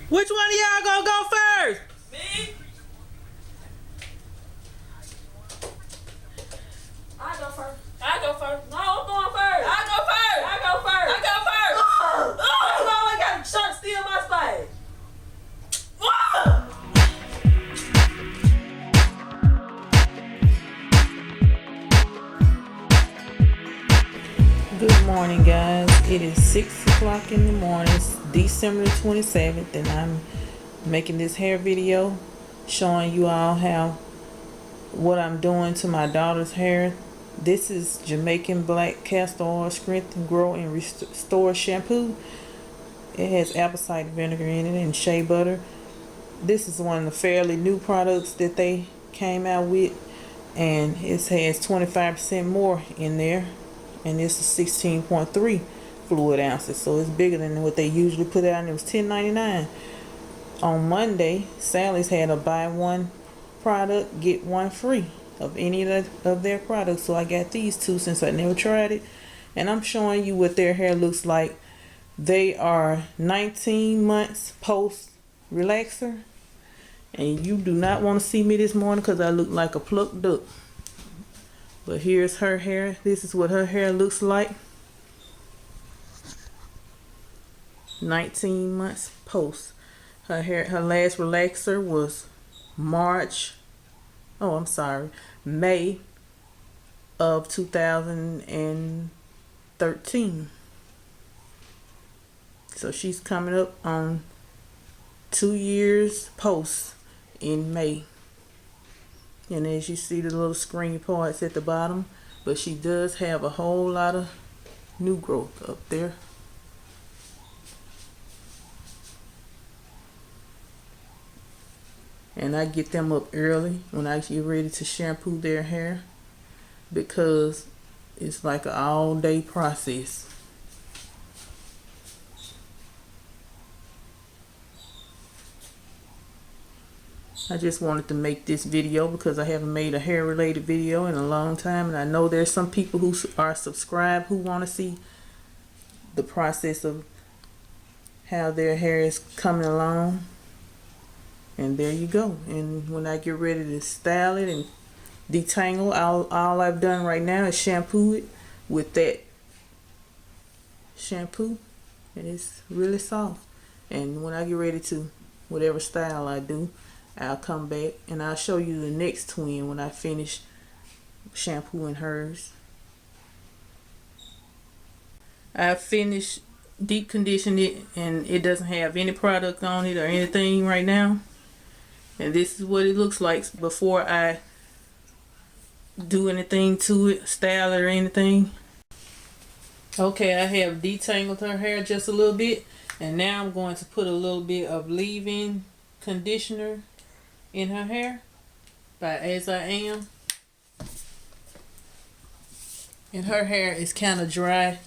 Which one of y'all gonna go first? Me? I go first. I go first. No, I'm going first. I go first. I go first. I go first. Oh, you always got to try to steal my space. Good morning, guys. It is 6 o'clock in the morning. It's December the 27th, and I'm making this hair video showing you all what I'm doing to my daughter's hair. This is Jamaican black castor oil strengthen, grow, and restore shampoo. It has apple cider vinegar in it and shea butter. This is one of the fairly new products that they came out with, and it has 25% more in there, and this is 16.3 fluid ounces, so it's bigger than what they usually put out, and it was $10.99. On Monday, Sally's had a buy one product get one free of any of their products, so I got these two since I never tried it, and I'm showing you what their hair looks like. They are 19 months post relaxer, and you do not want to see me this morning because I look like a plucked duck. But here's her hair. This is what her hair looks like 19 months post. Her last relaxer was May of 2013. So she's coming up on 2 years post in May. And as you see the little screen parts at the bottom, but she does have a whole lot of new growth up there. And I get them up early when I get ready to shampoo their hair, because it's like an all-day process. I just wanted to make this video because I haven't made a hair related video in a long time, and I know there's some people who are subscribed who want to see the process of how their hair is coming along. And there you go. And when I get ready to style it and detangle, all I've done right now is shampoo it with that shampoo, and it's really soft. And when I get ready to whatever style I do, I'll come back and I'll show you the next twin when I finish shampooing hers. I finished deep conditioning it, and it doesn't have any product on it or anything right now. And this is what it looks like before I do anything to it, style it or anything. Okay, I have detangled her hair just a little bit, and now I'm going to put a little bit of leave-in conditioner in her hair as I am. And her hair is kind of dried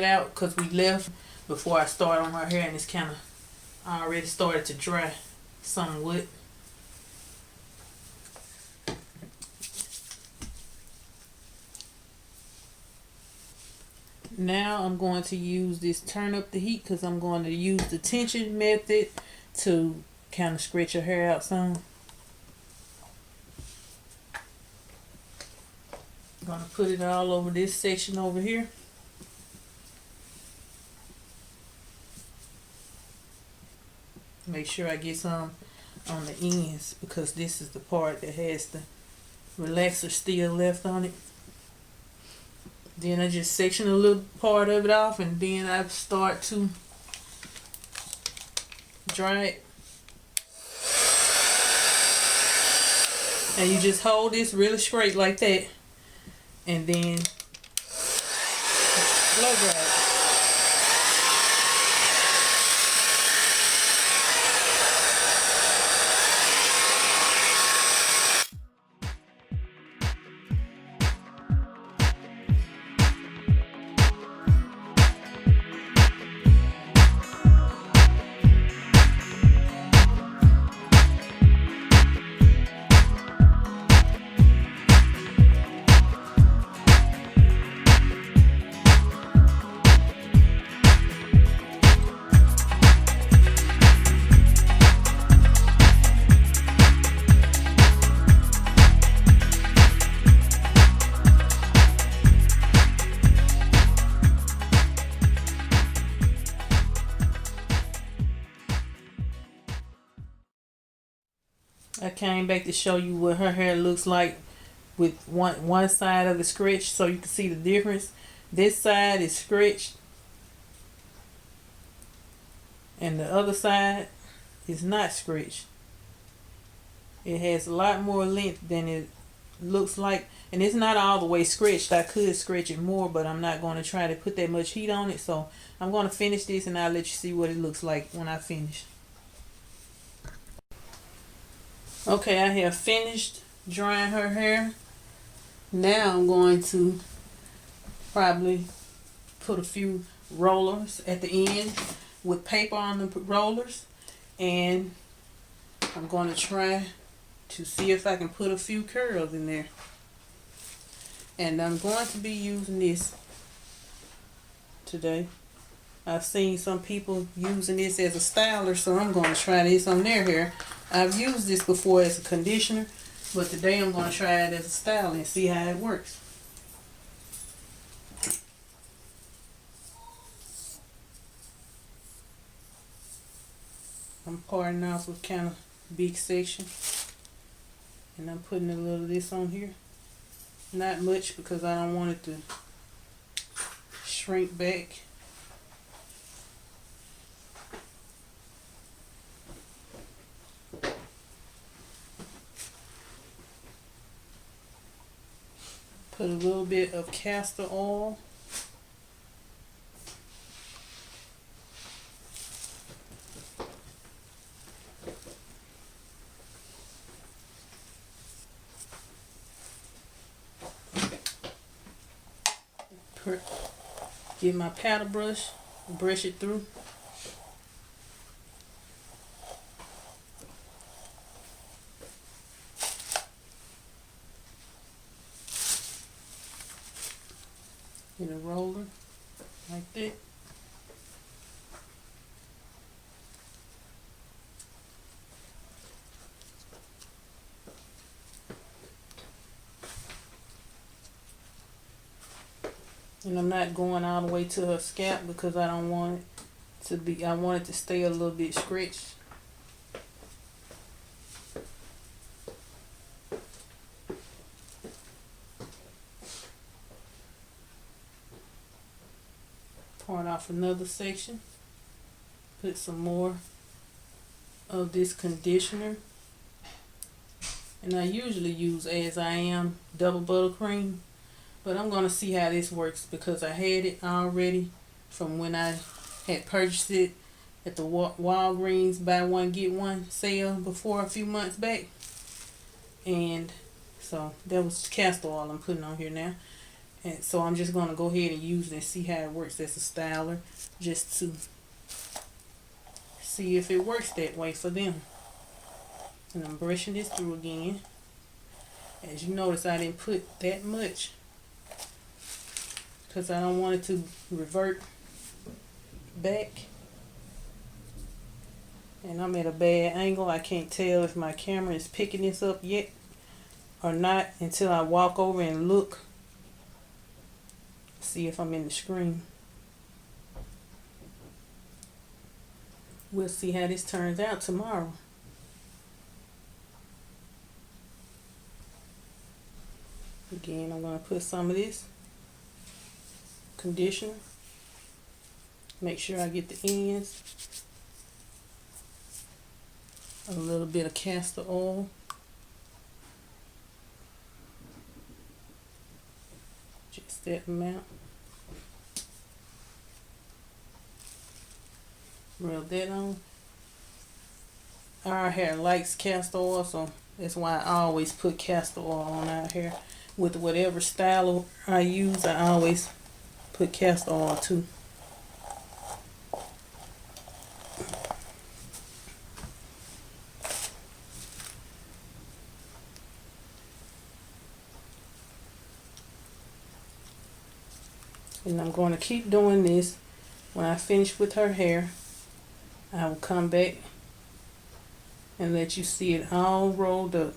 out because we left before I started on her hair, and it's kind of already started to dry somewhat. Now I'm going to use this turn up the heat because I'm going to use the tension method to kind of stretch your hair out some. I'm going to put it all over this section over here. Make sure I get some on the ends because this is the part that has the relaxer still left on it. Then I just section a little part of it off, and then I start to dry it. And you just hold this really straight like that, and then blow dry it. I came back to show you what her hair looks like with one side of it stretched, so you can see the difference. This side is stretched and the other side is not stretched. It has a lot more length than it looks like, and it's not all the way stretched. I could stretch it more, but I'm not going to try to put that much heat on it. So I'm going to finish this and I'll let you see what it looks like when I finish. Okay, I have finished drying her hair. Now I'm going to probably put a few rollers at the end with paper on the rollers, and I'm going to try to see if I can put a few curls in there. And I'm going to be using this today. I've seen some people using this as a styler, so I'm going to try this on their hair. I've used this before as a conditioner, but today I'm going to try it as a style and see how it works. I'm parting off with kind of big section, and I'm putting a little of this on here. Not much because I don't want it to shrink back. Put a little bit of castor oil. Get my paddle brush, brush it through. In a roller, like that. And I'm not going all the way to her scalp because I don't want it to be, I want it to stay a little bit stretched. Pouring off another section. Put some more of this conditioner. And I usually use As I Am double buttercream, but I'm going to see how this works because I had it already from when I had purchased it at the Walgreens buy one get one sale before a few months back. And so that was castor oil I'm putting on here now. And so I'm just going to go ahead and use it and see how it works as a styler, just to see if it works that way for them. And I'm brushing this through again. As you notice, I didn't put that much because I don't want it to revert back. And I'm at a bad angle. I can't tell if my camera is picking this up yet or not until I walk over and look. See if I'm in the screen. We'll see how this turns out tomorrow. Again, I'm going to put some of this conditioner. Make sure I get the ends. A little bit of castor oil. Just that amount. Rub that on. Our hair likes castor oil, so that's why I always put castor oil on our hair. With whatever style I use, I always put castor oil too. And I'm going to keep doing this. When I finish with her hair, I will come back and let you see it all rolled up.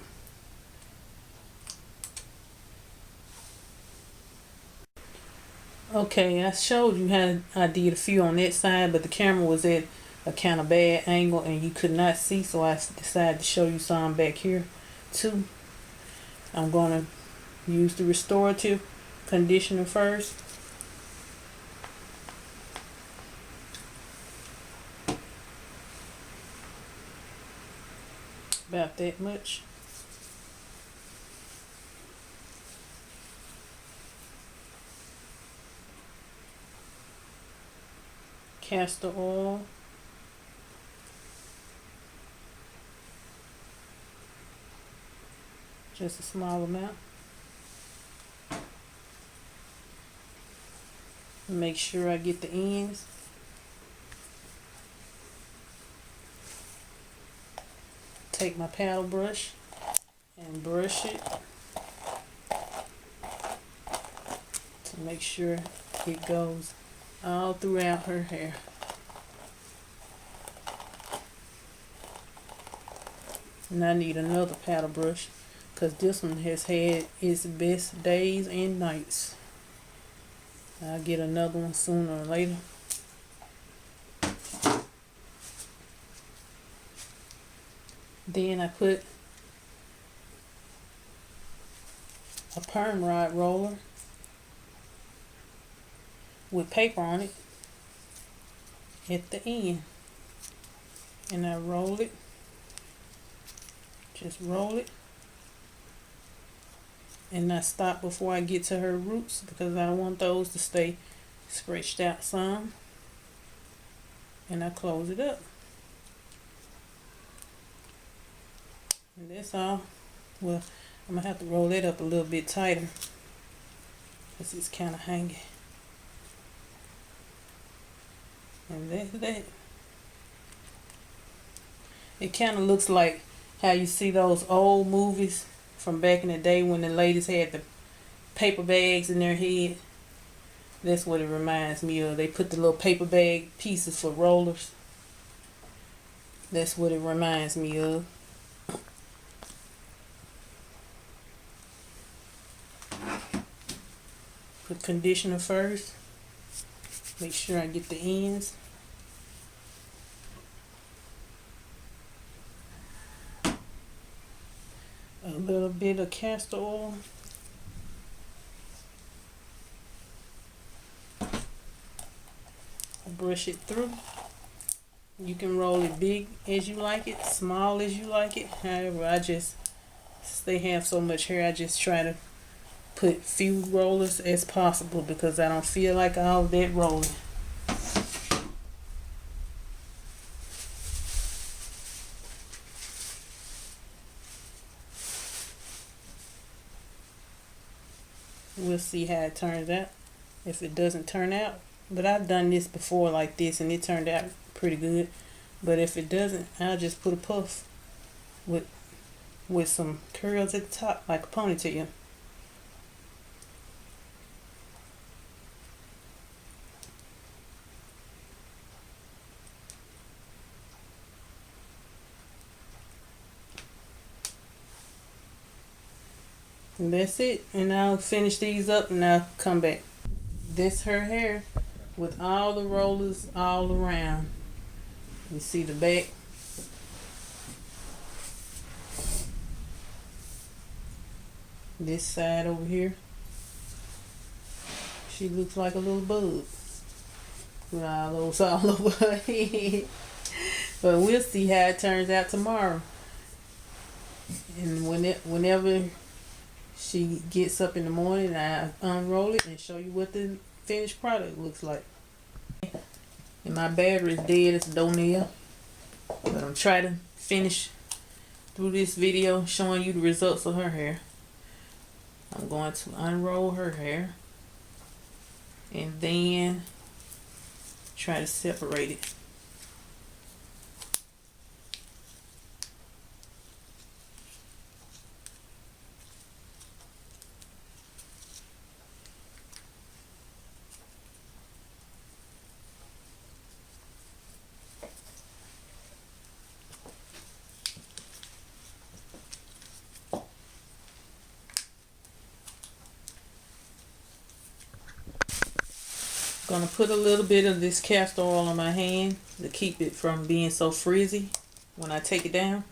Okay, I showed you how I did a few on that side, but the camera was at a kind of bad angle and you could not see, so I decided to show you some back here too. I'm gonna use the restorative conditioner first. About that much. Castor oil. Just a small amount. Make sure I get the ends. Take my paddle brush and brush it to make sure it goes all throughout her hair. And I need another paddle brush because this one has had its best days and nights. I'll get another one sooner or later. Then I put a perm rod roller with paper on it at the end. And I roll it. Just roll it. And I stop before I get to her roots because I don't want those to stay scratched out some. And I close it up. And that's all. Well, I'm going to have to roll it up a little bit tighter because it's kind of hanging. And that's that. It kind of looks like how you see those old movies from back in the day when the ladies had the paper bags in their head. That's what it reminds me of. They put the little paper bag pieces for rollers. That's what it reminds me of. Put conditioner first. Make sure I get the ends. A little bit of castor oil. Brush it through. You can roll it big as you like it, small as you like it. However, since they have so much hair, I just try to put few rollers as possible because I don't feel like all that rolling. We'll see how it turns out. If it doesn't turn out, but I've done this before like this and it turned out pretty good. But if it doesn't, I'll just put a puff with some curls at the top like a ponytail. And that's it. And I'll finish these up and I'll come back. This her hair with all the rollers all around. You see the back. This side over here. She looks like a little bug with all those all over her head. But we'll see how it turns out tomorrow. And whenever she gets up in the morning, I unroll it and show you what the finished product looks like. And my battery is dead as a doornail. But I'm trying to finish through this video showing you the results of her hair. I'm going to unroll her hair and then try to separate it. Gonna put a little bit of this castor oil on my hand to keep it from being so frizzy when I take it down.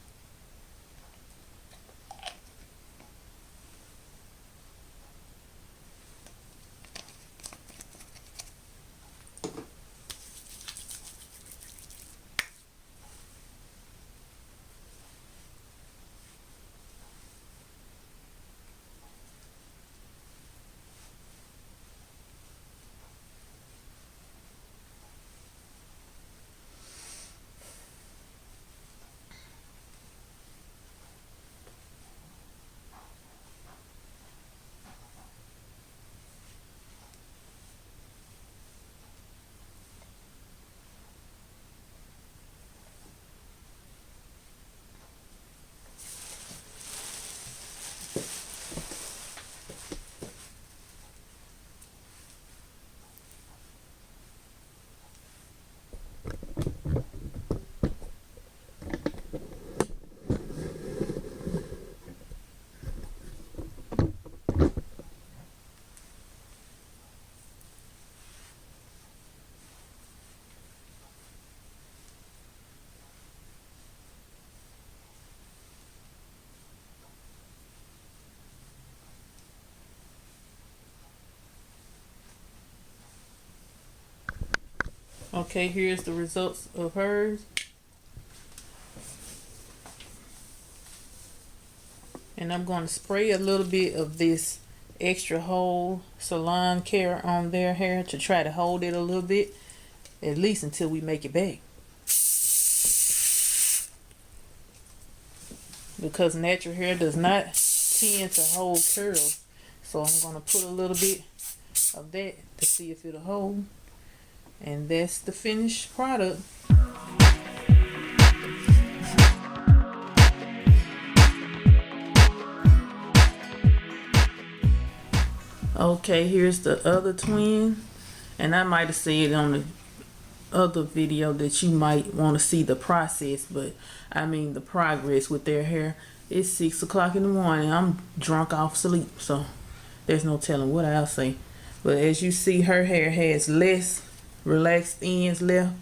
Okay, here's the results of hers. And I'm going to spray a little bit of this extra hold salon care on their hair to try to hold it a little bit, at least until we make it back. Because natural hair does not tend to hold curls. So I'm going to put a little bit of that to see if it'll hold. And that's the finished product. Okay, here's the other twin. And I might have said on the other video that you might want to see the process, but I mean the progress with their hair. It's 6 o'clock in the morning. I'm drunk off sleep, so there's no telling what I'll say. But as you see, her hair has less relaxed ends left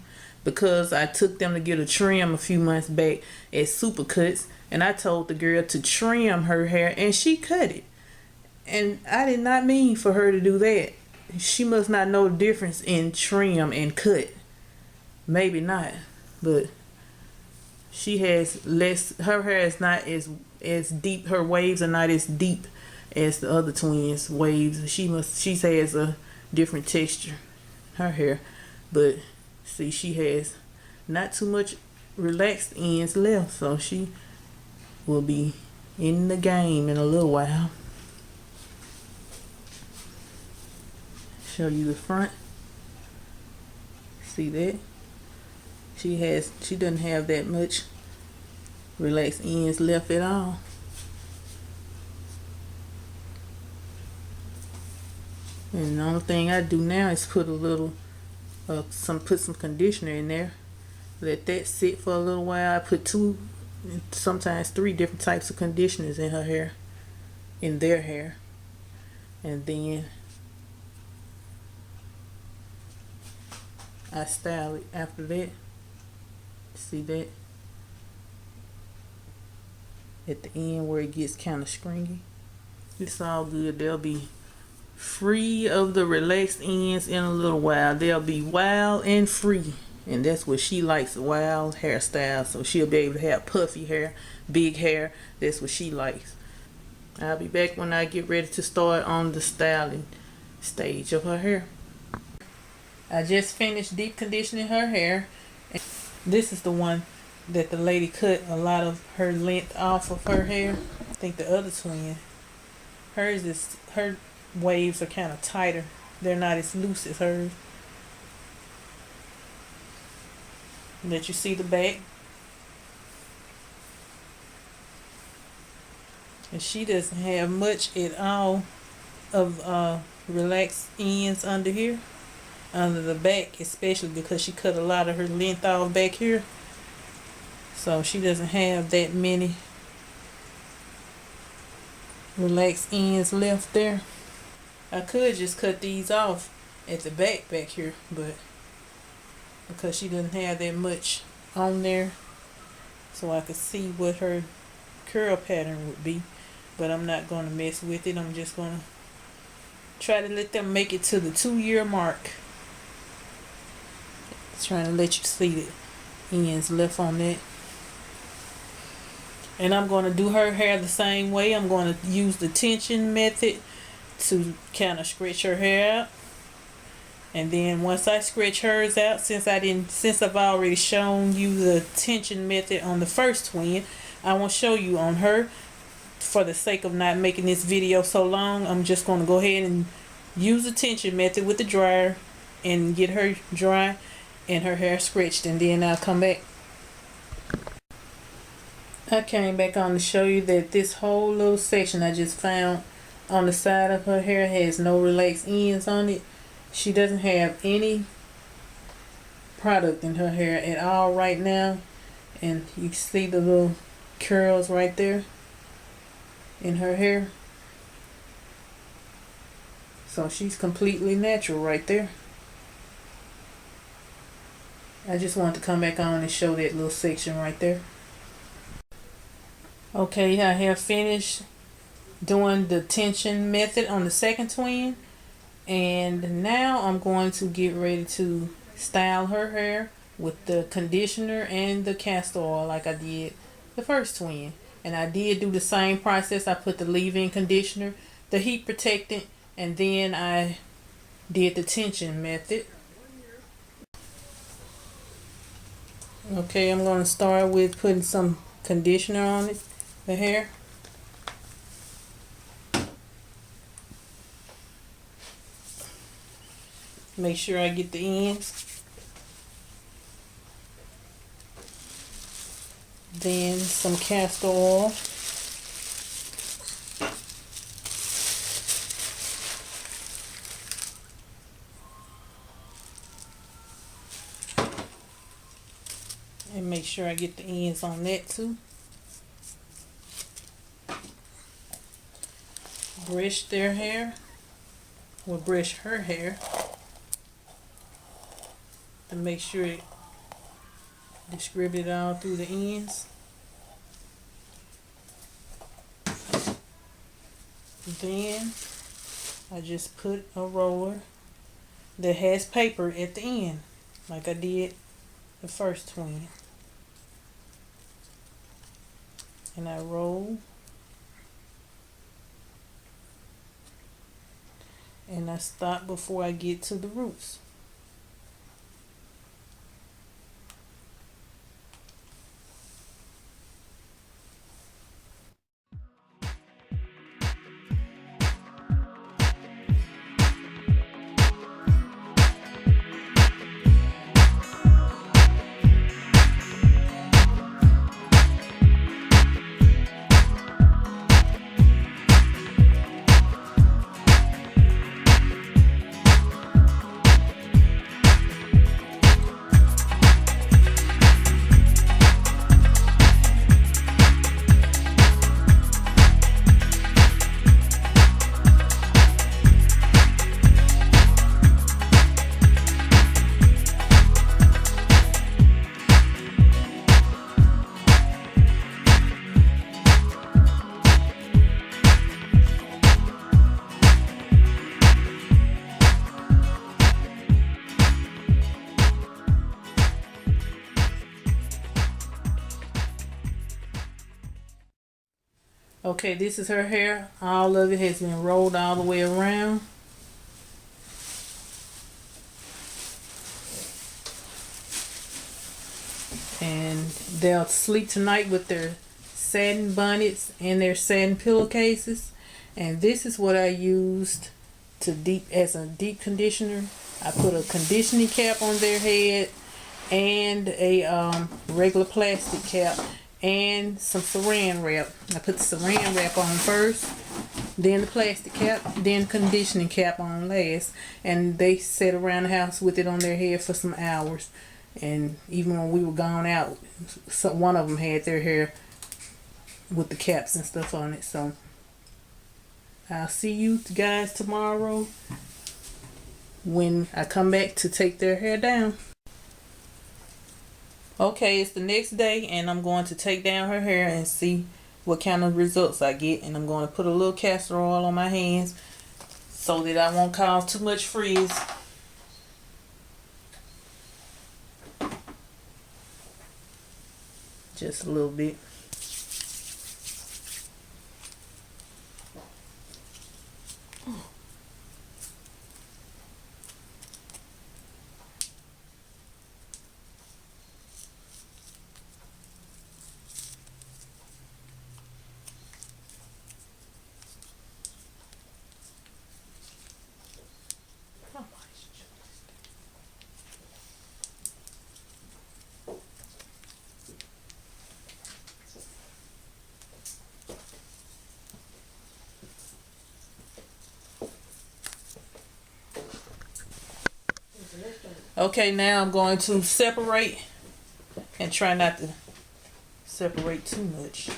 because I took them to get a trim a few months back at Supercuts, and I told the girl to trim her hair and she cut it. And I did not mean for her to do that. She must not know the difference in trim and cut. Maybe not, but she has less. Her hair is not as deep. Her waves are not as deep as the other twins' waves. She has a different texture, her hair, but see, she has not too much relaxed ends left, so she will be in the game in a little while. Show you the front. See that? She doesn't have that much relaxed ends left at all. And the only thing I do now is put a little some conditioner in there. Let that sit for a little while. I put 2, sometimes 3 different types of conditioners in her hair, in their hair. And then I style it after that. See that? At the end where it gets kind of stringy. It's all good. They'll be free of the relaxed ends in a little while. They'll be wild and free. And that's what she likes, a wild hairstyle. So she'll be able to have puffy hair, big hair. That's what she likes. I'll be back when I get ready to start on the styling stage of her hair. I just finished deep conditioning her hair. This is the one that the lady cut a lot of her length off of her hair. I think the other twin, her waves are kind of tighter. They're not as loose as hers. Let you see the back. And she doesn't have much at all of relaxed ends under here. Under the back, especially because she cut a lot of her length off back here, so she doesn't have that many relaxed ends left there. I could just cut these off at the back here, but because she doesn't have that much on there, so I could see what her curl pattern would be. But I'm not going to mess with it. I'm just going to try to let them make it to the 2-year mark. Trying to let you see the ends left on that. And I'm going to do her hair the same way. I'm going to use the tension method to kind of stretch her hair out. And then once I stretch hers out, since I've already shown you the tension method on the first twin, I won't show you on her. For the sake of not making this video so long, I'm just going to go ahead and use the tension method with the dryer and get her dry and her hair stretched, and then I'll come back. I came back on to show you that this whole little section I just found on the side of her hair has no relaxed ends on it. She doesn't have any product in her hair at all right now, and you see the little curls right there in her hair. So she's completely natural right there. I just wanted to come back on and show that little section right there. Okay, I have finished doing the tension method on the second twin, and now I'm going to get ready to style her hair with the conditioner and the castor oil like I did the first twin. And I did do the same process. I put the leave-in conditioner, the heat protectant, and then I did the tension method. Okay, I'm going to start with putting some conditioner on it, the hair. Make sure I get the ends. Then some castor oil. And make sure I get the ends on that too. Brush their hair. We'll brush her hair to make sure it distribute it all through the ends. Then I just put a roller that has paper at the end like I did the first twin, and I roll and I stop before I get to the roots. Okay, this is her hair. All of it has been rolled all the way around. And they'll sleep tonight with their satin bonnets and their satin pillowcases. And this is what I used to as a deep conditioner. I put a conditioning cap on their head and a regular plastic cap and some saran wrap. I put the saran wrap on first, then the plastic cap, then conditioning cap on last. And they sat around the house with it on their head for some hours. And even when we were gone out, one of them had their hair with the caps and stuff on it. So I'll see you guys tomorrow when I come back to take their hair down. Okay, it's the next day and I'm going to take down her hair and see what kind of results I get. And I'm going to put a little castor oil on my hands so that I won't cause too much frizz. Just a little bit. Okay, now I'm going to separate and try not to separate too much.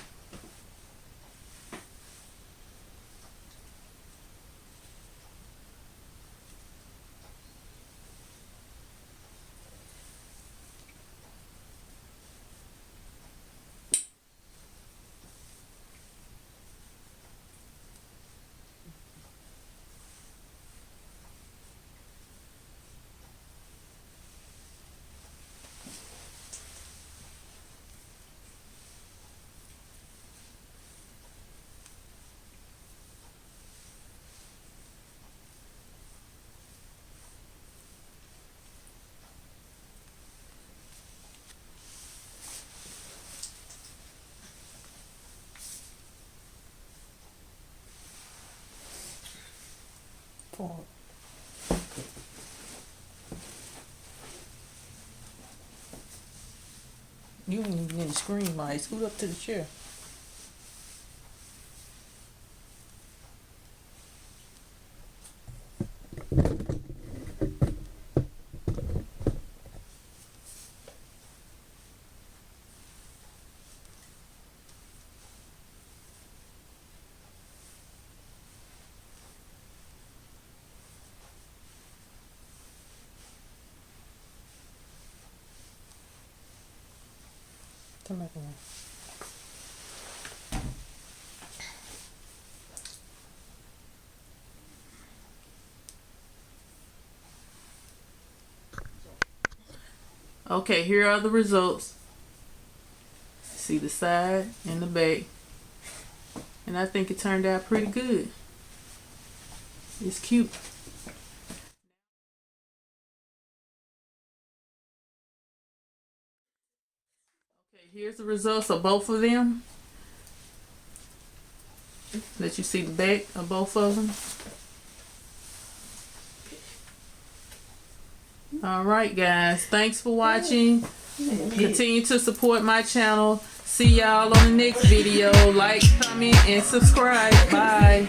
Forward. You ain't even in the screen, Mike. Scoot up to the chair. Come back around. Okay, here are the results. See the side and the back. And I think it turned out pretty good. It's cute. Okay, here's the results of both of them. Let you see the back of both of them. Alright guys, thanks for watching. Continue to support my channel. See y'all on the next video. Like, comment, and subscribe. Bye.